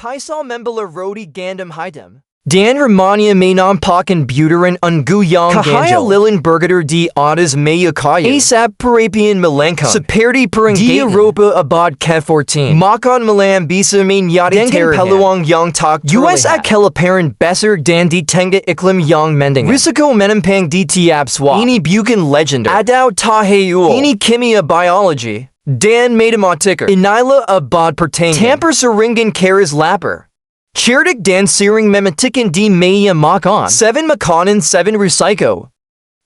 Pisal membala roti gandam hidem. Dan Romania Mainon Pakan Buterin Unguyong Kahaya Lilin Bergader di Autas Maya Kaya Asap Parapian Milenko Saperdi Perang di Europa Abad K14 Makon Malam Bisa Main Yadi Dengan Peluang Yang Tak US at Kelaparan Besser Dan di Tenga Iklim Yang Mending Risiko Menampang di Tiap Swa Ini Bukan Legend Adao Tahayul Ini Kimia Biology Dan Madamatikar Inila Abad Pertain Tamper Seringan Karas Lapper Chirdik Dan Siring Mematikan di Maya Makon 7 Makanan 7 Recyco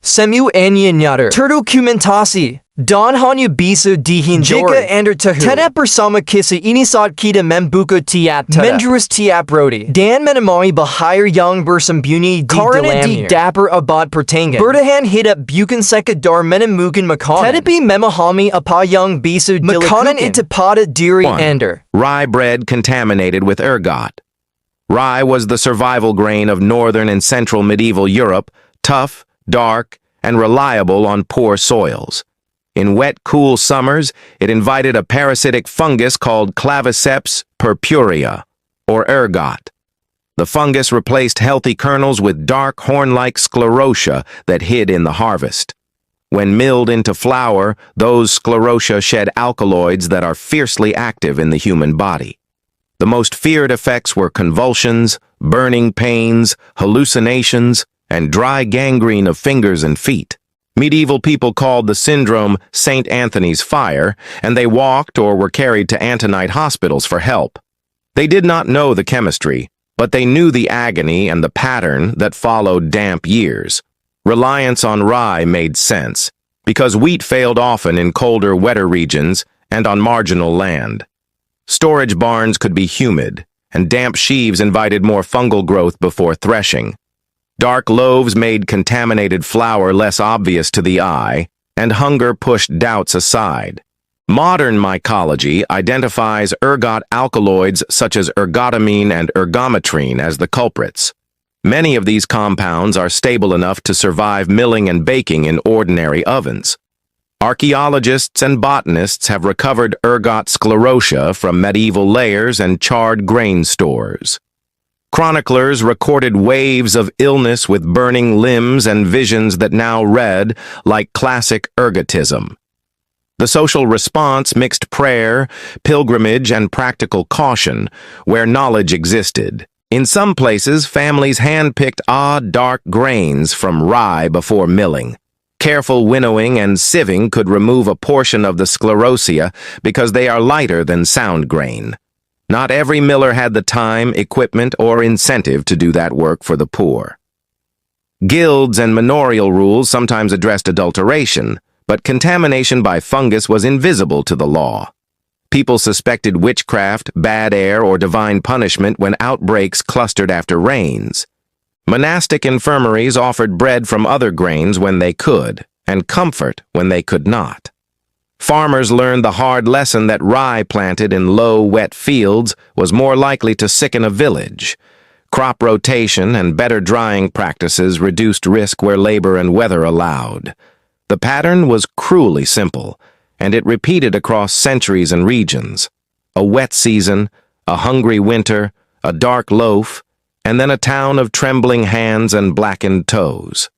Semu Anya Nyater Turdo Kumentasi Don Hanya Bisa di Hinjori Jika Ander Tahu Tenap Bersama Kisa Inisat Kita Membuka Tiap Tada Mendrus Tiap Roti Dan Menamai Bahir Yang Bersembunyi di Karana di Dapper Abad Pertangan Bertahan Hidap Bukan Sekadar Menemukan Makanan Tetapi Memahami Apa Yang Bisa Makanan Itapada Diri Ander Rye bread contaminated with ergot. Rye was the survival grain of northern and central medieval Europe, tough, dark, and reliable on poor soils. In wet, cool summers, it invited a parasitic fungus called Claviceps purpurea, or ergot. The fungus replaced healthy kernels with dark, horn-like sclerotia that hid in the harvest. When milled into flour, those sclerotia shed alkaloids that are fiercely active in the human body. The most feared effects were convulsions, burning pains, hallucinations, and dry gangrene of fingers and feet. Medieval people called the syndrome St. Anthony's Fire, and they walked or were carried to Antonite hospitals for help. They did not know the chemistry, but they knew the agony and the pattern that followed damp years. Reliance on rye made sense, because wheat failed often in colder, wetter regions and on marginal land. Storage barns could be humid, and damp sheaves invited more fungal growth before threshing. Dark loaves made contaminated flour less obvious to the eye, and hunger pushed doubts aside. Modern mycology identifies ergot alkaloids such as ergotamine and ergometrine as the culprits. Many of these compounds are stable enough to survive milling and baking in ordinary ovens. Archaeologists and botanists have recovered ergot sclerotia from medieval layers and charred grain stores. Chroniclers recorded waves of illness with burning limbs and visions that now read like classic ergotism. The social response mixed prayer, pilgrimage, and practical caution where knowledge existed. In some places, families hand-picked odd, dark grains from rye before milling. Careful winnowing and sieving could remove a portion of the sclerosia because they are lighter than sound grain. Not every miller had the time, equipment, or incentive to do that work for the poor. Guilds and manorial rules sometimes addressed adulteration, but contamination by fungus was invisible to the law. People suspected witchcraft, bad air, or divine punishment when outbreaks clustered after rains. Monastic infirmaries offered bread from other grains when they could, and comfort when they could not. Farmers learned the hard lesson that rye planted in low, wet fields was more likely to sicken a village. Crop rotation and better drying practices reduced risk where labor and weather allowed. The pattern was cruelly simple, and it repeated across centuries and regions. A wet season, a hungry winter, a dark loaf, and then a town of trembling hands and blackened toes.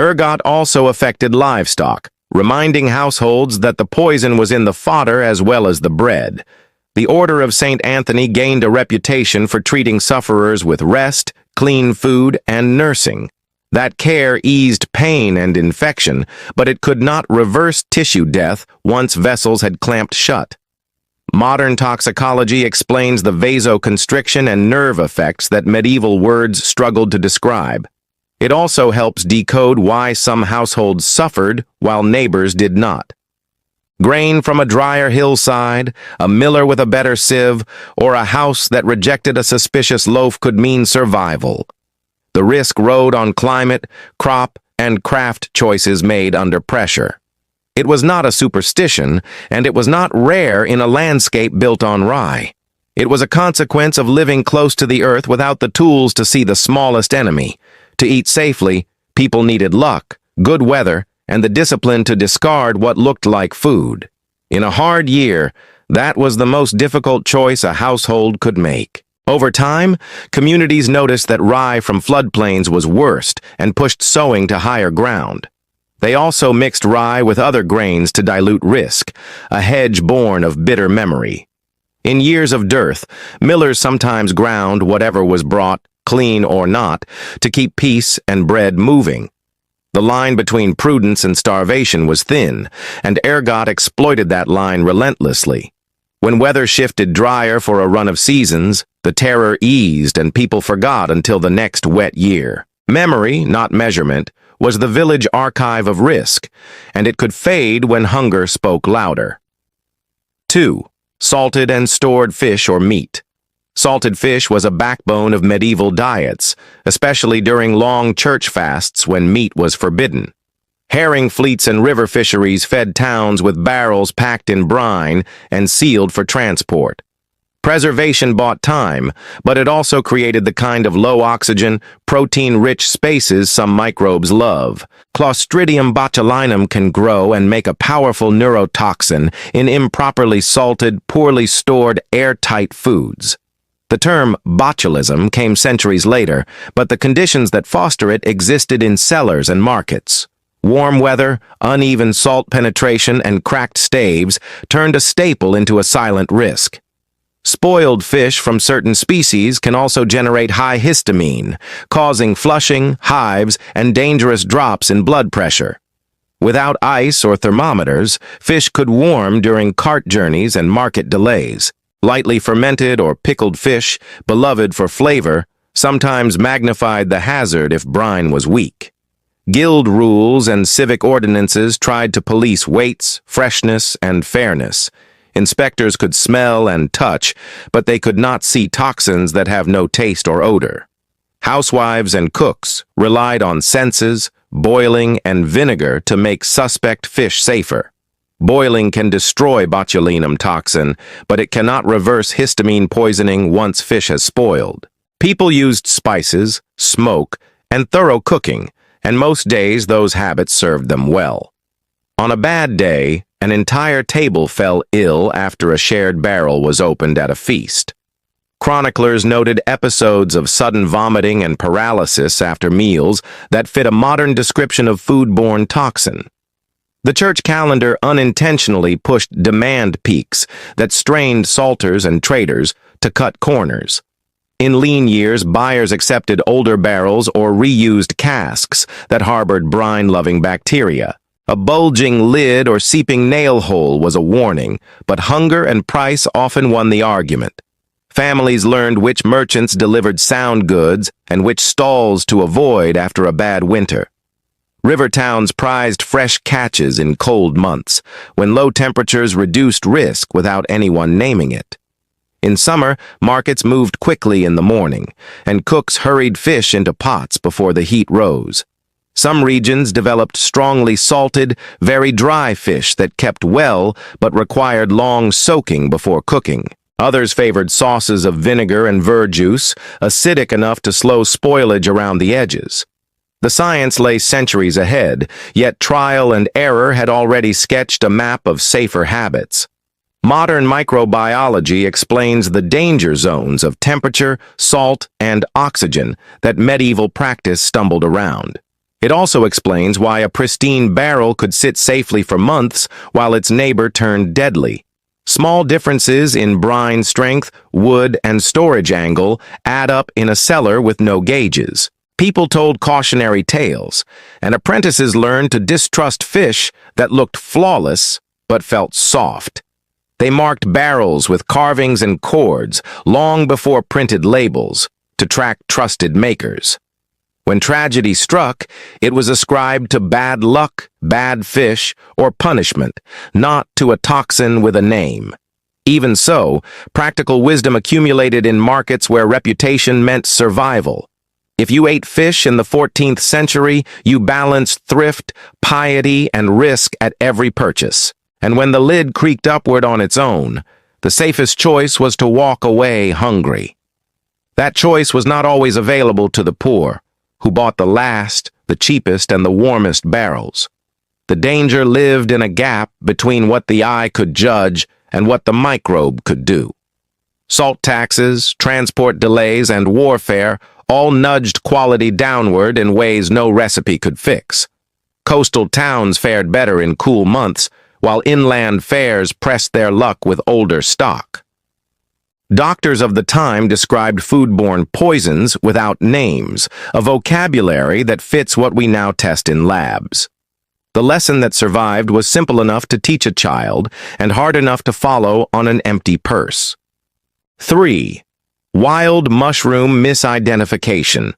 Ergot also affected livestock, reminding households that the poison was in the fodder as well as the bread. The Order of St. Anthony gained a reputation for treating sufferers with rest, clean food, and nursing. That care eased pain and infection, but it could not reverse tissue death once vessels had clamped shut. Modern toxicology explains the vasoconstriction and nerve effects that medieval words struggled to describe. It also helps decode why some households suffered while neighbors did not. Grain from a drier hillside, a miller with a better sieve, or a house that rejected a suspicious loaf could mean survival. The risk rode on climate, crop, and craft choices made under pressure. It was not a superstition, and it was not rare in a landscape built on rye. It was a consequence of living close to the earth without the tools to see the smallest enemy. To eat safely, people needed luck, good weather, and the discipline to discard what looked like food. In a hard year, that was the most difficult choice a household could make. Over time, communities noticed that rye from floodplains was worst and pushed sowing to higher ground. They also mixed rye with other grains to dilute risk, a hedge born of bitter memory. In years of dearth, millers sometimes ground whatever was brought, clean or not, to keep peace and bread moving. The line between prudence and starvation was thin, and Ergot exploited that line relentlessly. When weather shifted drier for a run of seasons, the terror eased and people forgot until the next wet year. Memory, not measurement, was the village archive of risk, and it could fade when hunger spoke louder. 2. Salted and stored fish or meat. Salted fish was a backbone of medieval diets, especially during long church fasts when meat was forbidden. Herring fleets and river fisheries fed towns with barrels packed in brine and sealed for transport. Preservation bought time, but it also created the kind of low-oxygen, protein-rich spaces some microbes love. Clostridium botulinum can grow and make a powerful neurotoxin in improperly salted, poorly stored, airtight foods. The term botulism came centuries later, but the conditions that foster it existed in cellars and markets. Warm weather, uneven salt penetration, and cracked staves turned a staple into a silent risk. Spoiled fish from certain species can also generate high histamine, causing flushing, hives, and dangerous drops in blood pressure. Without ice or thermometers, fish could warm during cart journeys and market delays. Lightly fermented or pickled fish, beloved for flavor, sometimes magnified the hazard if brine was weak. Guild rules and civic ordinances tried to police weights, freshness, and fairness. Inspectors could smell and touch, but they could not see toxins that have no taste or odor. Housewives and cooks relied on senses, boiling, and vinegar to make suspect fish safer. Boiling can destroy botulinum toxin, but it cannot reverse histamine poisoning once fish has spoiled. People used spices, smoke, and thorough cooking, and most days those habits served them well. On a bad day, an entire table fell ill after a shared barrel was opened at a feast. Chroniclers noted episodes of sudden vomiting and paralysis after meals that fit a modern description of foodborne toxin. The church calendar unintentionally pushed demand peaks that strained salters and traders to cut corners. In lean years, buyers accepted older barrels or reused casks that harbored brine-loving bacteria. A bulging lid or seeping nail hole was a warning, but hunger and price often won the argument. Families learned which merchants delivered sound goods and which stalls to avoid after a bad winter. River towns prized fresh catches in cold months, when low temperatures reduced risk without anyone naming it. In summer, markets moved quickly in the morning, and cooks hurried fish into pots before the heat rose. Some regions developed strongly salted, very dry fish that kept well but required long soaking before cooking. Others favored sauces of vinegar and verjuice, acidic enough to slow spoilage around the edges. The science lay centuries ahead, yet trial and error had already sketched a map of safer habits. Modern microbiology explains the danger zones of temperature, salt, and oxygen that medieval practice stumbled around. It also explains why a pristine barrel could sit safely for months while its neighbor turned deadly. Small differences in brine strength, wood, and storage angle add up in a cellar with no gauges. People told cautionary tales, and apprentices learned to distrust fish that looked flawless but felt soft. They marked barrels with carvings and cords long before printed labels to track trusted makers. When tragedy struck, it was ascribed to bad luck, bad fish, or punishment, not to a toxin with a name. Even so, practical wisdom accumulated in markets where reputation meant survival. If you ate fish in the 14th century, you balanced thrift, piety, and risk at every purchase. And when the lid creaked upward on its own, the safest choice was to walk away hungry. That choice was not always available to the poor, who bought the last, the cheapest, and the warmest barrels. The danger lived in a gap between what the eye could judge and what the microbe could do. Salt taxes, transport delays, and warfare all nudged quality downward in ways no recipe could fix. Coastal towns fared better in cool months, while inland fairs pressed their luck with older stock. Doctors of the time described foodborne poisons without names, a vocabulary that fits what we now test in labs. The lesson that survived was simple enough to teach a child and hard enough to follow on an empty purse. 3. Wild mushroom misidentification.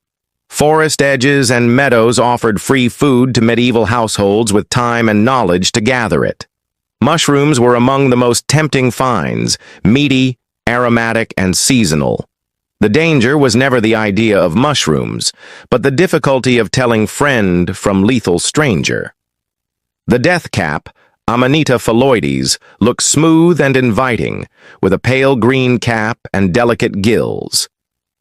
Forest edges and meadows offered free food to medieval households with time and knowledge to gather it. Mushrooms were among the most tempting finds, meaty, aromatic, and seasonal. The danger was never the idea of mushrooms, but the difficulty of telling friend from lethal stranger. The death cap, Amanita phalloides, looks smooth and inviting, with a pale green cap and delicate gills.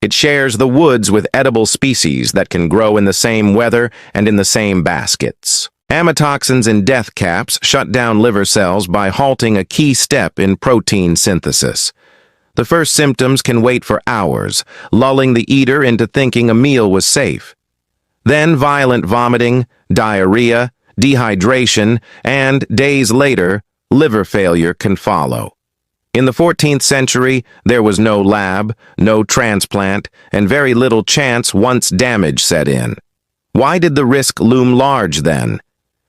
It shares the woods with edible species that can grow in the same weather and in the same baskets. Amatoxins in death caps shut down liver cells by halting a key step in protein synthesis. The first symptoms can wait for hours, lulling the eater into thinking a meal was safe. Then violent vomiting, diarrhea, dehydration, and, days later, liver failure can follow. In the 14th century, there was no lab, no transplant, and very little chance once damage set in. Why did the risk loom large then?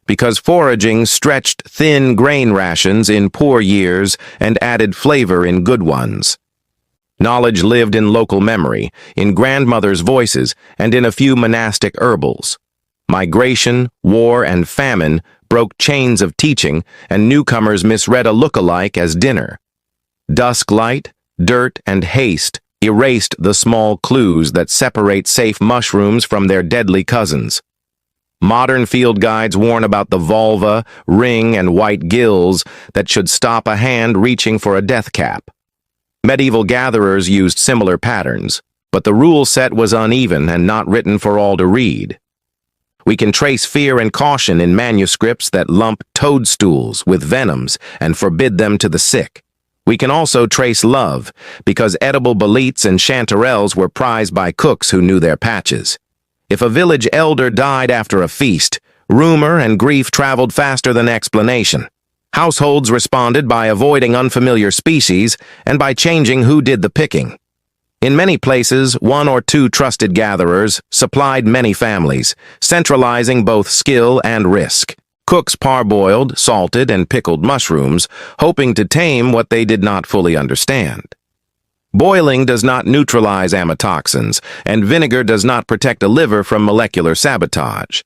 Because foraging stretched thin grain rations in poor years and added flavor in good ones. Knowledge lived in local memory, in grandmothers' voices, and in a few monastic herbals. Migration, war, and famine broke chains of teaching, and newcomers misread a look-alike as dinner. Dusk light, dirt, and haste erased the small clues that separate safe mushrooms from their deadly cousins. Modern field guides warn about the vulva, ring, and white gills that should stop a hand reaching for a death cap. Medieval gatherers used similar patterns, but the rule set was uneven and not written for all to read. We can trace fear and caution in manuscripts that lump toadstools with venoms and forbid them to the sick. We can also trace love, because edible boletes and chanterelles were prized by cooks who knew their patches. If a village elder died after a feast, rumor and grief traveled faster than explanation. Households responded by avoiding unfamiliar species and by changing who did the picking. In many places, one or two trusted gatherers supplied many families, centralizing both skill and risk. Cooks parboiled, salted, and pickled mushrooms, hoping to tame what they did not fully understand. Boiling does not neutralize amatoxins, and vinegar does not protect a liver from molecular sabotage.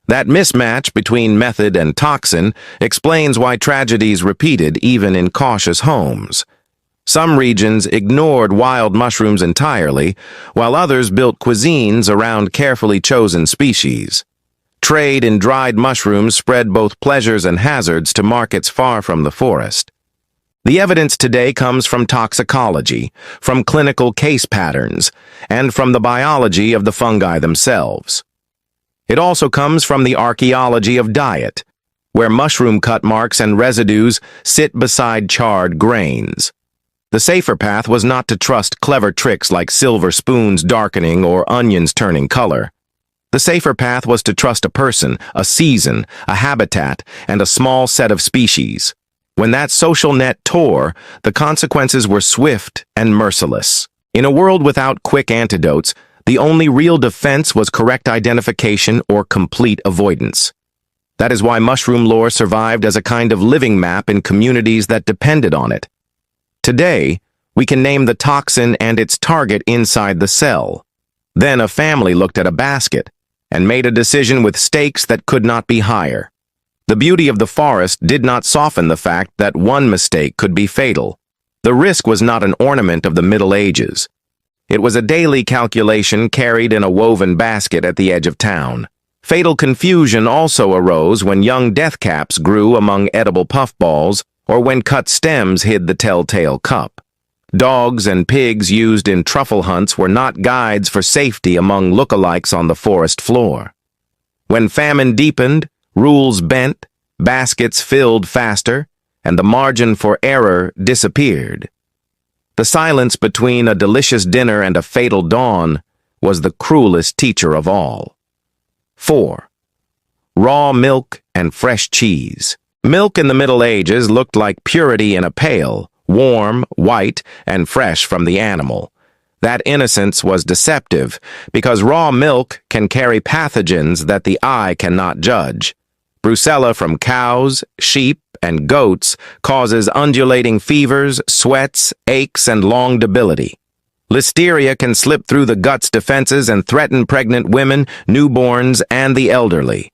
That mismatch between method and toxin explains why tragedies repeated even in cautious homes. Some regions ignored wild mushrooms entirely, while others built cuisines around carefully chosen species. Trade in dried mushrooms spread both pleasures and hazards to markets far from the forest. The evidence today comes from toxicology, from clinical case patterns, and from the biology of the fungi themselves. It also comes from the archaeology of diet, where mushroom cut marks and residues sit beside charred grains. The safer path was not to trust clever tricks like silver spoons darkening or onions turning color. The safer path was to trust a person, a season, a habitat, and a small set of species. When that social net tore, the consequences were swift and merciless. In a world without quick antidotes, the only real defense was correct identification or complete avoidance. That is why mushroom lore survived as a kind of living map in communities that depended on it. Today, we can name the toxin and its target inside the cell. Then a family looked at a basket and made a decision with stakes that could not be higher. The beauty of the forest did not soften the fact that one mistake could be fatal. The risk was not an ornament of the Middle Ages. It was a daily calculation carried in a woven basket at the edge of town. Fatal confusion also arose when young death caps grew among edible puffballs or when cut stems hid the telltale cup. Dogs and pigs used in truffle hunts were not guides for safety among lookalikes on the forest floor. When famine deepened, rules bent, baskets filled faster, and the margin for error disappeared. The silence between a delicious dinner and a fatal dawn was the cruelest teacher of all. 4. Raw milk and fresh cheese. Milk in the Middle Ages looked like purity in a pail, warm, white, and fresh from the animal. That innocence was deceptive, because raw milk can carry pathogens that the eye cannot judge. Brucella from cows, sheep, and goats causes undulating fevers, sweats, aches, and long debility. Listeria can slip through the gut's defenses and threaten pregnant women, newborns, and the elderly.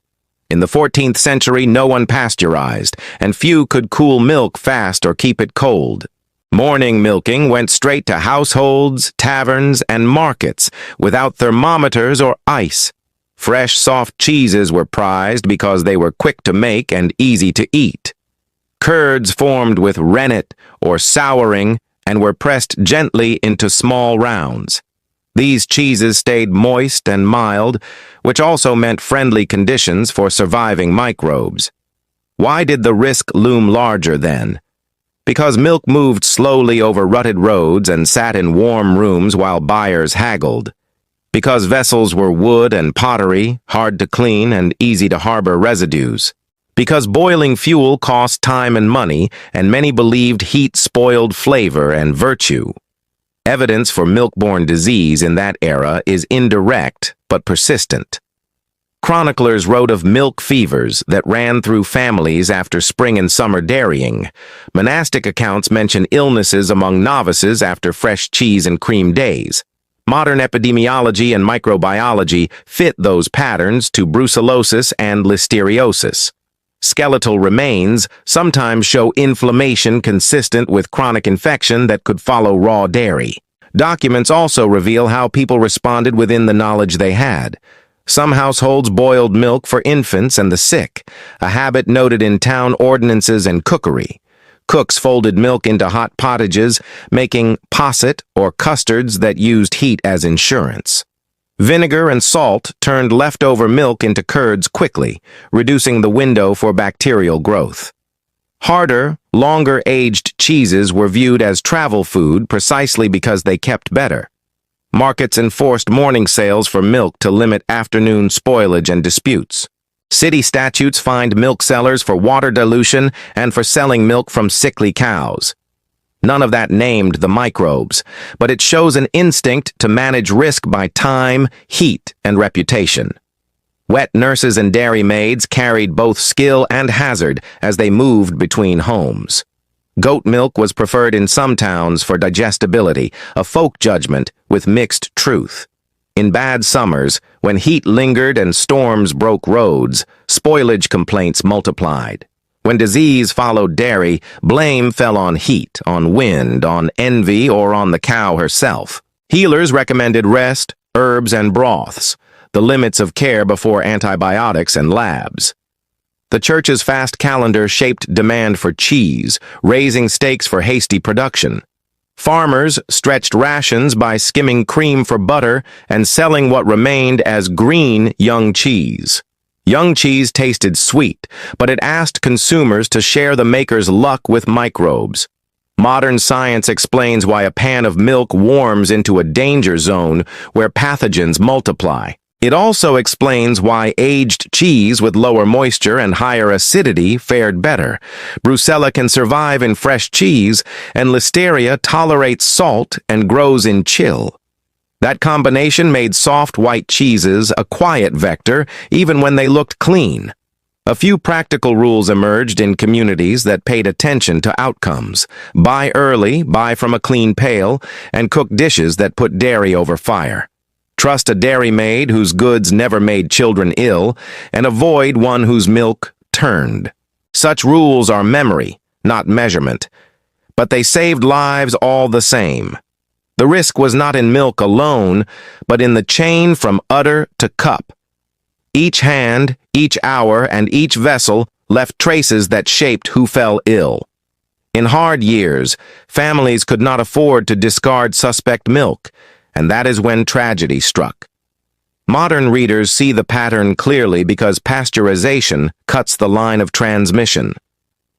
In the 14th century, no one pasteurized, and few could cool milk fast or keep it cold. Morning milking went straight to households, taverns, and markets without thermometers or ice. Fresh, soft cheeses were prized because they were quick to make and easy to eat. Curds formed with rennet or souring and were pressed gently into small rounds. These cheeses stayed moist and mild, which also meant friendly conditions for surviving microbes. Why did the risk loom larger then? Because milk moved slowly over rutted roads and sat in warm rooms while buyers haggled. Because vessels were wood and pottery, hard to clean and easy to harbor residues. Because boiling fuel cost time and money, and many believed heat spoiled flavor and virtue. Evidence for milk-borne disease in that era is indirect but persistent. Chroniclers wrote of milk fevers that ran through families after spring and summer dairying. Monastic accounts mention illnesses among novices after fresh cheese and cream days. Modern epidemiology and microbiology fit those patterns to brucellosis and listeriosis. Skeletal remains sometimes show inflammation consistent with chronic infection that could follow raw dairy. Documents also reveal how people responded within the knowledge they had. Some households boiled milk for infants and the sick, a habit noted in town ordinances and cookery. Cooks folded milk into hot pottages, making posset or custards that used heat as insurance. Vinegar and salt turned leftover milk into curds quickly, reducing the window for bacterial growth. Harder, longer-aged cheeses were viewed as travel food precisely because they kept better. Markets enforced morning sales for milk to limit afternoon spoilage and disputes. City statutes fined milk sellers for water dilution and for selling milk from sickly cows. None of that named the microbes, but it shows an instinct to manage risk by time, heat, and reputation. Wet nurses and dairy maids carried both skill and hazard as they moved between homes. Goat milk was preferred in some towns for digestibility, a folk judgment with mixed truth. In bad summers, when heat lingered and storms broke roads, spoilage complaints multiplied. When disease followed dairy, blame fell on heat, on wind, on envy, or on the cow herself. Healers recommended rest, herbs, and broths, the limits of care before antibiotics and labs. The church's fast calendar shaped demand for cheese, raising stakes for hasty production. Farmers stretched rations by skimming cream for butter and selling what remained as green young cheese. Young cheese tasted sweet, but it asked consumers to share the maker's luck with microbes. Modern science explains why a pan of milk warms into a danger zone where pathogens multiply. It also explains why aged cheese with lower moisture and higher acidity fared better. Brucella can survive in fresh cheese, and Listeria tolerates salt and grows in chill. That combination made soft white cheeses a quiet vector even when they looked clean. A few practical rules emerged in communities that paid attention to outcomes. Buy early, buy from a clean pail, and cook dishes that put dairy over fire. Trust a dairy maid whose goods never made children ill, and avoid one whose milk turned. Such rules are memory, not measurement, but they saved lives all the same. The risk was not in milk alone, but in the chain from udder to cup. Each hand, each hour, and each vessel left traces that shaped who fell ill. In hard years, families could not afford to discard suspect milk, and that is when tragedy struck. Modern readers see the pattern clearly because pasteurization cuts the line of transmission.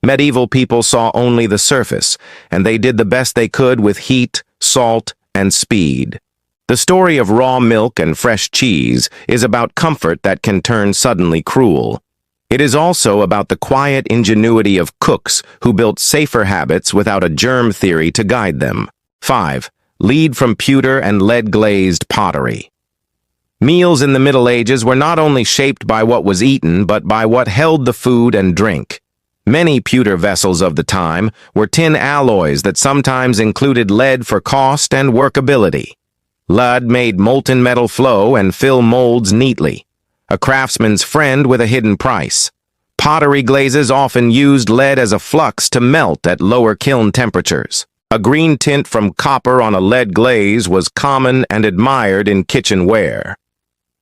Medieval people saw only the surface, and they did the best they could with heat, salt, and speed. The story of raw milk and fresh cheese is about comfort that can turn suddenly cruel. It is also about the quiet ingenuity of cooks who built safer habits without a germ theory to guide them. 5. Lead from pewter and lead-glazed pottery. Meals in the Middle Ages were not only shaped by what was eaten, but by what held the food and drink. Many pewter vessels of the time were tin alloys that sometimes included lead for cost and workability. Lead made molten metal flow and fill molds neatly, a craftsman's friend with a hidden price. Pottery glazes often used lead as a flux to melt at lower kiln temperatures. A green tint from copper on a lead glaze was common and admired in kitchenware.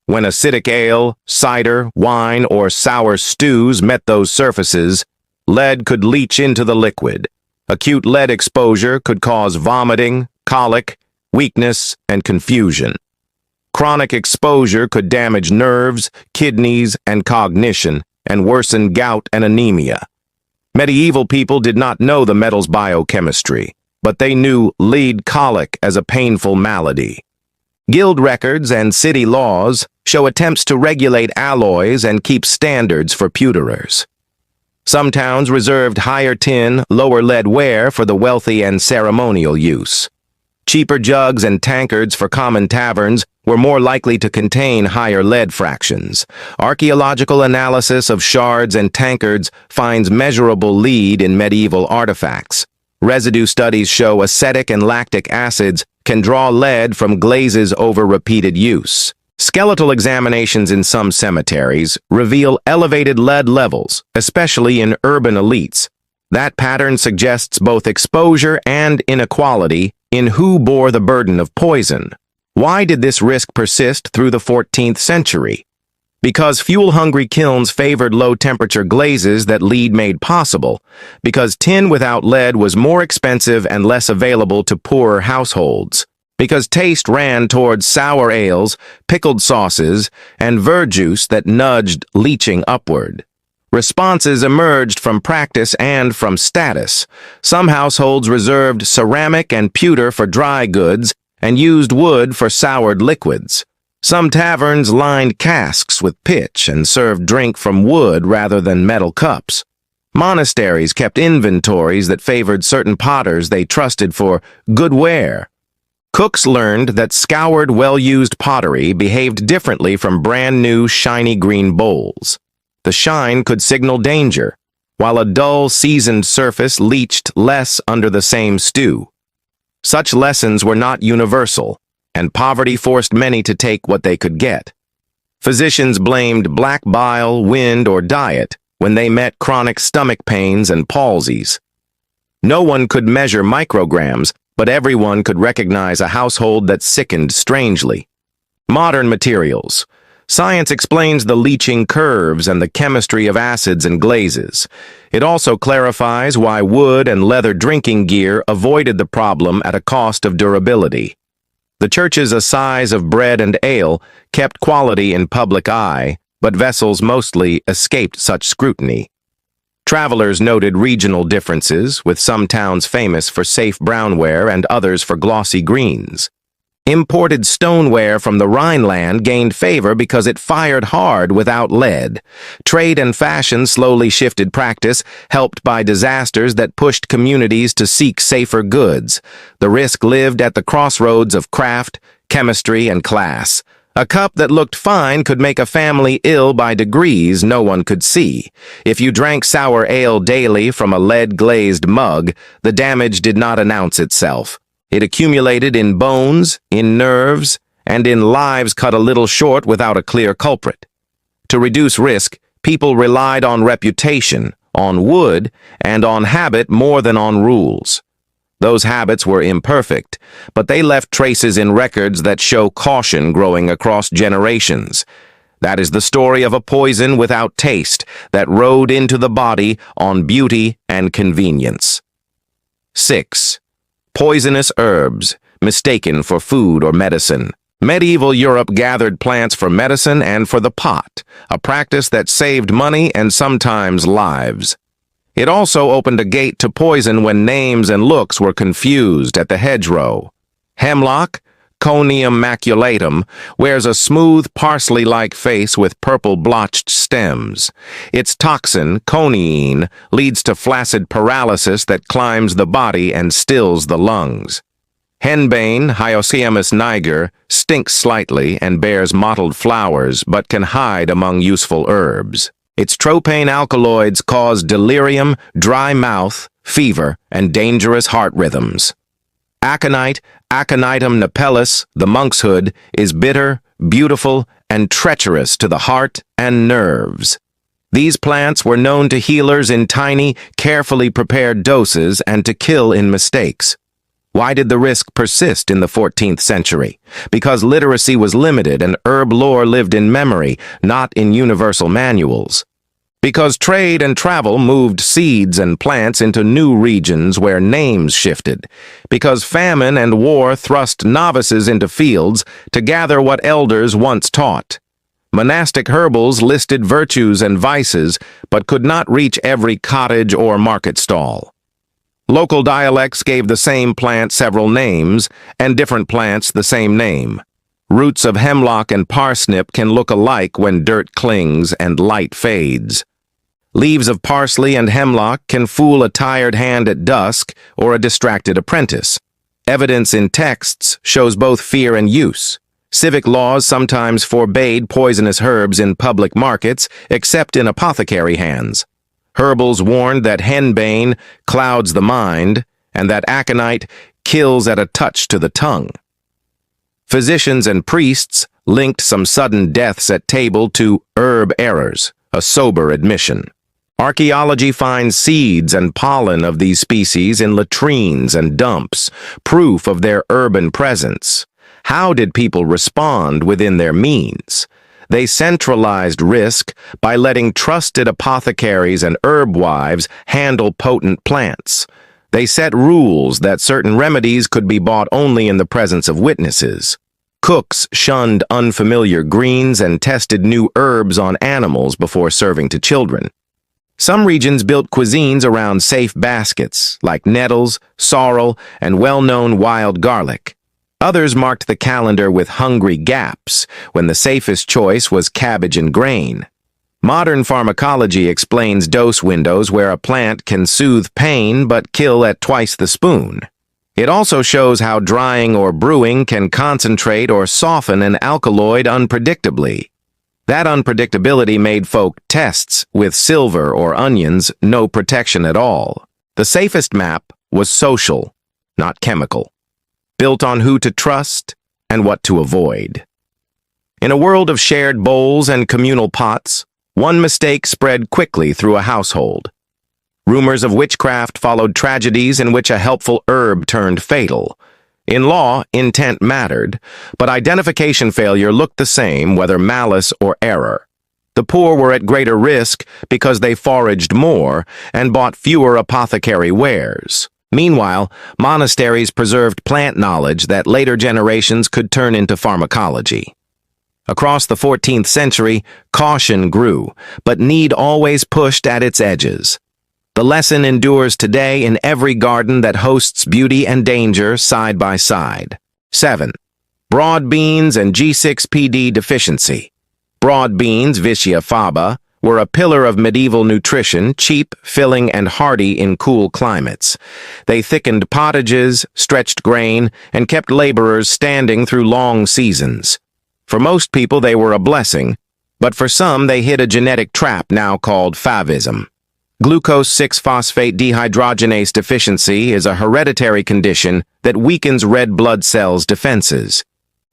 When acidic ale, cider, wine, or sour stews met those surfaces, lead could leach into the liquid. Acute lead exposure could cause vomiting, colic, weakness, and confusion. Chronic exposure could damage nerves, kidneys, and cognition, and worsen gout and anemia. Medieval people did not know the metal's biochemistry, but they knew lead colic as a painful malady. Guild records and city laws show attempts to regulate alloys and keep standards for pewterers. Some towns reserved higher tin, lower lead ware for the wealthy and ceremonial use. Cheaper jugs and tankards for common taverns were more likely to contain higher lead fractions. Archaeological analysis of shards and tankards finds measurable lead in medieval artifacts. Residue studies show acetic and lactic acids can draw lead from glazes over repeated use. Skeletal examinations in some cemeteries reveal elevated lead levels, especially in urban elites. That pattern suggests both exposure and inequality in who bore the burden of poison. Why did this risk persist through the 14th century? Because fuel-hungry kilns favored low-temperature glazes that lead made possible, because tin without lead was more expensive and less available to poorer households, because taste ran towards sour ales, pickled sauces, and verjuice that nudged leaching upward. Responses emerged from practice and from status. Some households reserved ceramic and pewter for dry goods and used wood for soured liquids. Some taverns lined casks with pitch and served drink from wood rather than metal cups. Monasteries kept inventories that favored certain potters they trusted for good ware. Cooks learned that scoured, well-used pottery behaved differently from brand-new, shiny green bowls. The shine could signal danger, while a dull, seasoned surface leached less under the same stew. Such lessons were not universal, and poverty forced many to take what they could get. Physicians blamed black bile, wind, or diet when they met chronic stomach pains and palsies. No one could measure micrograms, but everyone could recognize a household that sickened strangely. Modern materials. Science explains the leaching curves and the chemistry of acids and glazes. It also clarifies why wood and leather drinking gear avoided the problem at a cost of durability. The church's assize of bread and ale kept quality in public eye, but vessels mostly escaped such scrutiny. Travelers noted regional differences, with some towns famous for safe brownware and others for glossy greens. Imported stoneware from the Rhineland gained favor because it fired hard without lead. Trade and fashion slowly shifted practice, helped by disasters that pushed communities to seek safer goods. The risk lived at the crossroads of craft, chemistry, and class. A cup that looked fine could make a family ill by degrees no one could see. If you drank sour ale daily from a lead-glazed mug, the damage did not announce itself. It accumulated in bones, in nerves, and in lives cut a little short without a clear culprit. To reduce risk, people relied on reputation, on wood, and on habit more than on rules. Those habits were imperfect, but they left traces in records that show caution growing across generations. That is the story of a poison without taste that rode into the body on beauty and convenience. 6. Poisonous herbs, mistaken for food or medicine. Medieval Europe gathered plants for medicine and for the pot, a practice that saved money and sometimes lives. It also opened a gate to poison when names and looks were confused at the hedgerow. Hemlock, Conium maculatum, wears a smooth parsley-like face with purple blotched stems. Its toxin, coniine, leads to flaccid paralysis that climbs the body and stills the lungs. Henbane, Hyoscyamus niger, stinks slightly and bears mottled flowers but can hide among useful herbs. Its tropane alkaloids cause delirium, dry mouth, fever, and dangerous heart rhythms. Aconite, Aconitum napellus, the monkshood, is bitter, beautiful, and treacherous to the heart and nerves. These plants were known to healers in tiny, carefully prepared doses and to kill in mistakes. Why did the risk persist in the 14th century? Because literacy was limited and herb lore lived in memory, not in universal manuals. Because trade and travel moved seeds and plants into new regions where names shifted. Because famine and war thrust novices into fields to gather what elders once taught. Monastic herbals listed virtues and vices, but could not reach every cottage or market stall. Local dialects gave the same plant several names, and different plants the same name. Roots of hemlock and parsnip can look alike when dirt clings and light fades. Leaves of parsley and hemlock can fool a tired hand at dusk or a distracted apprentice. Evidence in texts shows both fear and use. Civic laws sometimes forbade poisonous herbs in public markets, except in apothecary hands. Herbals warned that henbane clouds the mind and that aconite kills at a touch to the tongue. Physicians and priests linked some sudden deaths at table to herb errors, a sober admission. Archaeology finds seeds and pollen of these species in latrines and dumps, proof of their urban presence. How did people respond within their means? They centralized risk by letting trusted apothecaries and herb wives handle potent plants. They set rules that certain remedies could be bought only in the presence of witnesses. Cooks shunned unfamiliar greens and tested new herbs on animals before serving to children. Some regions built cuisines around safe baskets, like nettles, sorrel, and well-known wild garlic. Others marked the calendar with hungry gaps, when the safest choice was cabbage and grain. Modern pharmacology explains dose windows where a plant can soothe pain but kill at twice the spoon. It also shows how drying or brewing can concentrate or soften an alkaloid unpredictably. That unpredictability made folk tests with silver or onions no protection at all. The safest map was social, not chemical, built on who to trust and what to avoid. In a world of shared bowls and communal pots, one mistake spread quickly through a household. Rumors of witchcraft followed tragedies in which a helpful herb turned fatal. In law, intent mattered, but identification failure looked the same whether malice or error. The poor were at greater risk because they foraged more and bought fewer apothecary wares. Meanwhile, monasteries preserved plant knowledge that later generations could turn into pharmacology. Across the 14th century, caution grew, but need always pushed at its edges. The lesson endures today in every garden that hosts beauty and danger side by side. 7. Broad beans and G6PD deficiency. Broad beans, Vicia faba, were a pillar of medieval nutrition, cheap, filling, and hardy in cool climates. They thickened pottages, stretched grain, and kept laborers standing through long seasons. For most people, they were a blessing, but for some, they hid a genetic trap now called favism. Glucose 6-phosphate dehydrogenase deficiency is a hereditary condition that weakens red blood cells' defenses.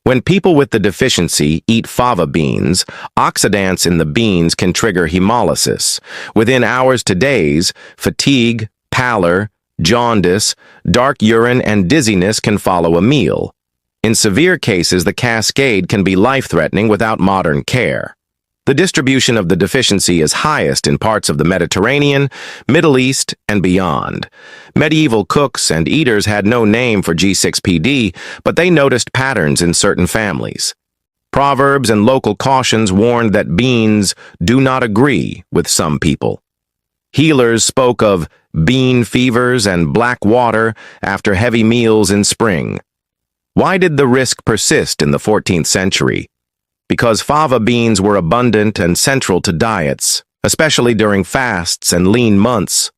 When people with the deficiency eat fava beans, oxidants in the beans can trigger hemolysis. Within hours to days, fatigue, pallor, jaundice, dark urine, and dizziness can follow a meal. In severe cases, the cascade can be life-threatening without modern care. The distribution of the deficiency is highest in parts of the Mediterranean, Middle East, and beyond. Medieval cooks and eaters had no name for G6PD, but they noticed patterns in certain families. Proverbs and local cautions warned that beans do not agree with some people. Healers spoke of bean fevers and black water after heavy meals in spring. Why did the risk persist in the 14th century? Because fava beans were abundant and central to diets, especially during fasts and lean months.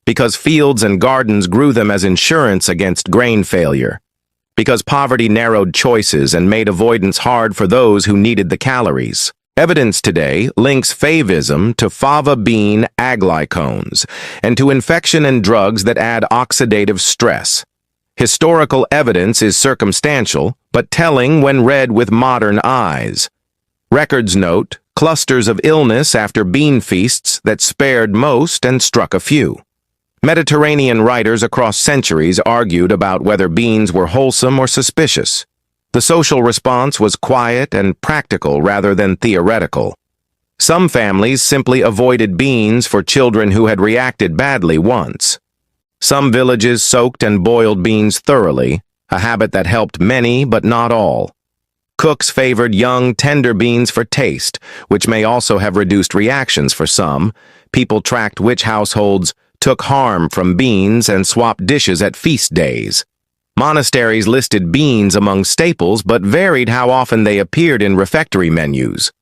Because fields and gardens grew them as insurance against grain failure. Because poverty narrowed choices and made avoidance hard for those who needed the calories. Evidence today links favism to fava bean aglycones and to infection and drugs that add oxidative stress. Historical evidence is circumstantial, but telling when read with modern eyes. Records note clusters of illness after bean feasts that spared most and struck a few. Mediterranean writers across centuries argued about whether beans were wholesome or suspicious. The social response was quiet and practical rather than theoretical. Some families simply avoided beans for children who had reacted badly once. Some villages soaked and boiled beans thoroughly, a habit that helped many but not all. Cooks favored young, tender beans for taste, which may also have reduced reactions for some. People tracked which households took harm from beans and swapped dishes at feast days. Monasteries listed beans among staples but varied how often they appeared in refectory menus.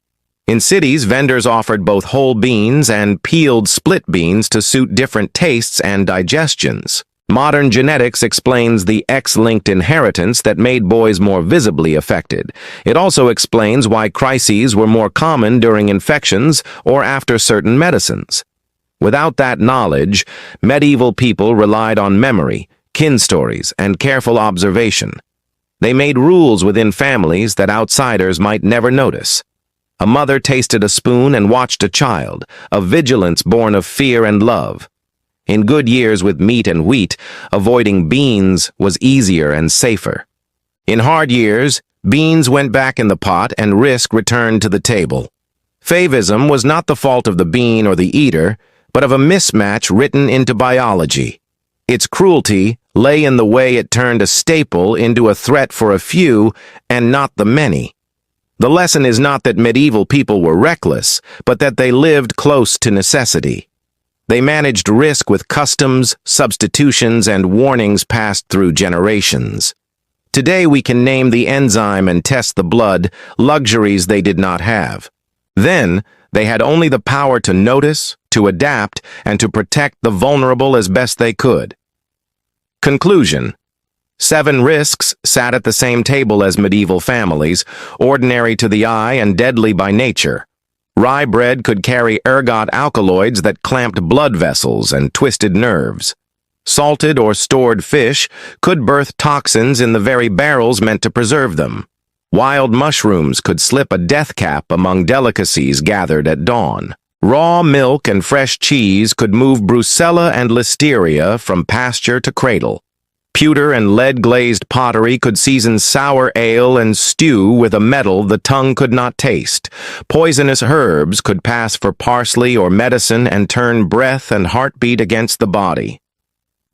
In cities, vendors offered both whole beans and peeled split beans to suit different tastes and digestions. Modern genetics explains the X-linked inheritance that made boys more visibly affected. It also explains why crises were more common during infections or after certain medicines. Without that knowledge, medieval people relied on memory, kin stories, and careful observation. They made rules within families that outsiders might never notice. A mother tasted a spoon and watched a child, a vigilance born of fear and love. In good years with meat and wheat, avoiding beans was easier and safer. In hard years, beans went back in the pot and risk returned to the table. Favism was not the fault of the bean or the eater, but of a mismatch written into biology. Its cruelty lay in the way it turned a staple into a threat for a few and not the many. The lesson is not that medieval people were reckless, but that they lived close to necessity. They managed risk with customs, substitutions, and warnings passed through generations. Today we can name the enzyme and test the blood, luxuries they did not have. Then, they had only the power to notice, to adapt, and to protect the vulnerable as best they could. Conclusion: 7 risks sat at the same table as medieval families, ordinary to the eye and deadly by nature. Rye bread could carry ergot alkaloids that clamped blood vessels and twisted nerves. Salted or stored fish could birth toxins in the very barrels meant to preserve them. Wild mushrooms could slip a death cap among delicacies gathered at dawn. Raw milk and fresh cheese could move brucella and listeria from pasture to cradle. Pewter and lead-glazed pottery could season sour ale and stew with a metal the tongue could not taste. Poisonous herbs could pass for parsley or medicine and turn breath and heartbeat against the body.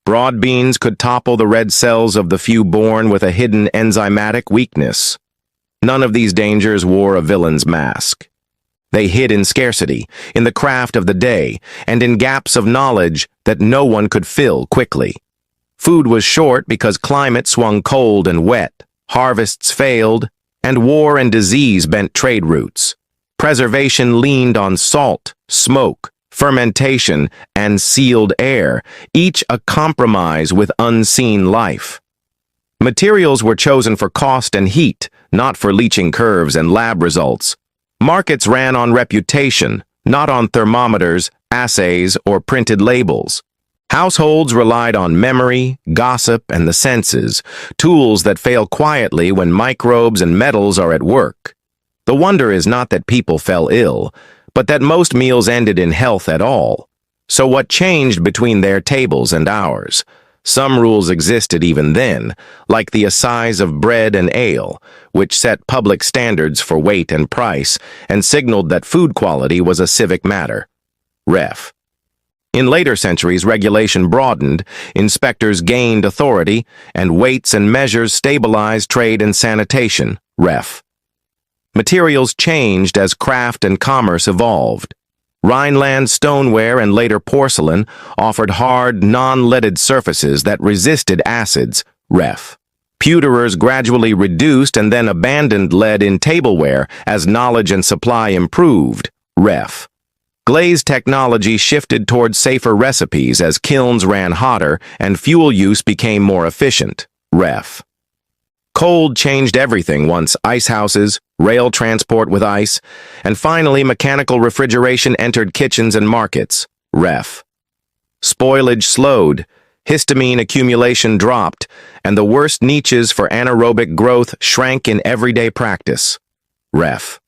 Broad beans could topple the red cells of the few born with a hidden enzymatic weakness. None of these dangers wore a villain's mask. They hid in scarcity, in the craft of the day, and in gaps of knowledge that no one could fill quickly. Food was short because climate swung cold and wet, harvests failed, and war and disease bent trade routes. Preservation leaned on salt, smoke, fermentation, and sealed air, each a compromise with unseen life. Materials were chosen for cost and heat, not for leaching curves and lab results. Markets ran on reputation, not on thermometers, assays, or printed labels. Households relied on memory, gossip, and the senses, tools that fail quietly when microbes and metals are at work. The wonder is not that people fell ill, but that most meals ended in health at all. So what changed between their tables and ours? Some rules existed even then, like the assize of bread and ale, which set public standards for weight and price and signaled that food quality was a civic matter. Ref. In later centuries, regulation broadened, inspectors gained authority, and weights and measures stabilized trade and sanitation. Ref. Materials changed as craft and commerce evolved. Rhineland stoneware and later porcelain offered hard, non-leaded surfaces that resisted acids, ref. Pewterers gradually reduced and then abandoned lead in tableware as knowledge and supply improved, ref. Glaze technology shifted toward safer recipes as kilns ran hotter and fuel use became more efficient, ref. Cold changed everything once ice houses, rail transport with ice, and finally mechanical refrigeration entered kitchens and markets, ref. Spoilage slowed, histamine accumulation dropped, and the worst niches for anaerobic growth shrank in everyday practice, ref.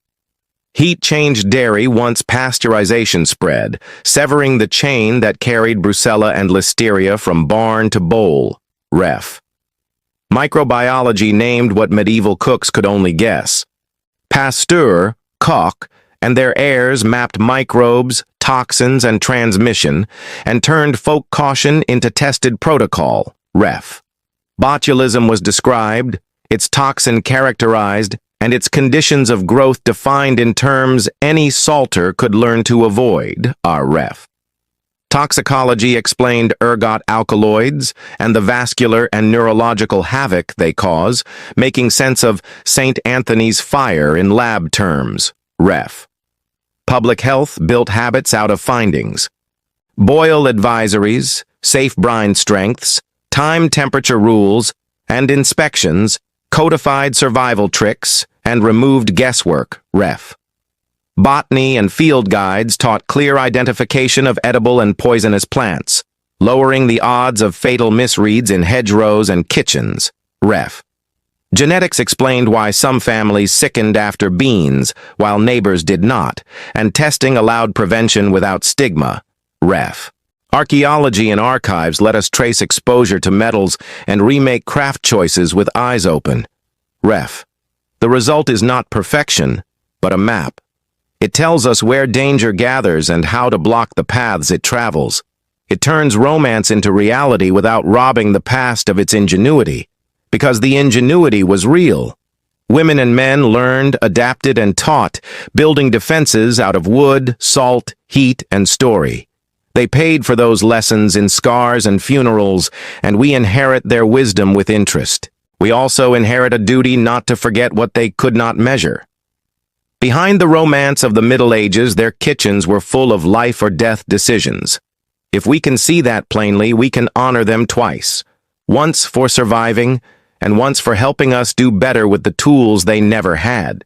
Heat changed dairy once pasteurization spread, severing the chain that carried Brucella and Listeria from barn to bowl, ref. Microbiology named what medieval cooks could only guess. Pasteur, Koch, and their heirs mapped microbes, toxins, and transmission, and turned folk caution into tested protocol, ref. Botulism was described, its toxin characterized, and its conditions of growth defined in terms any salter could learn to avoid, ref. Toxicology explained ergot alkaloids and the vascular and neurological havoc they cause, making sense of St. Anthony's fire in lab terms, ref. Public health built habits out of findings. Boil advisories, safe brine strengths, time temperature rules, and inspections codified survival tricks and removed guesswork, ref. Botany and field guides taught clear identification of edible and poisonous plants, lowering the odds of fatal misreads in hedgerows and kitchens, ref. Genetics explained why some families sickened after beans, while neighbors did not, and testing allowed prevention without stigma, ref. Archaeology and archives let us trace exposure to metals and remake craft choices with eyes open, ref. The result is not perfection, but a map. It tells us where danger gathers and how to block the paths it travels. It turns romance into reality without robbing the past of its ingenuity, because the ingenuity was real. Women and men learned, adapted, and taught, building defenses out of wood, salt, heat, and story. They paid for those lessons in scars and funerals, and we inherit their wisdom with interest. We also inherit a duty not to forget what they could not measure. Behind the romance of the Middle Ages, their kitchens were full of life or death decisions. If we can see that plainly, we can honor them twice. Once for surviving, and once for helping us do better with the tools they never had.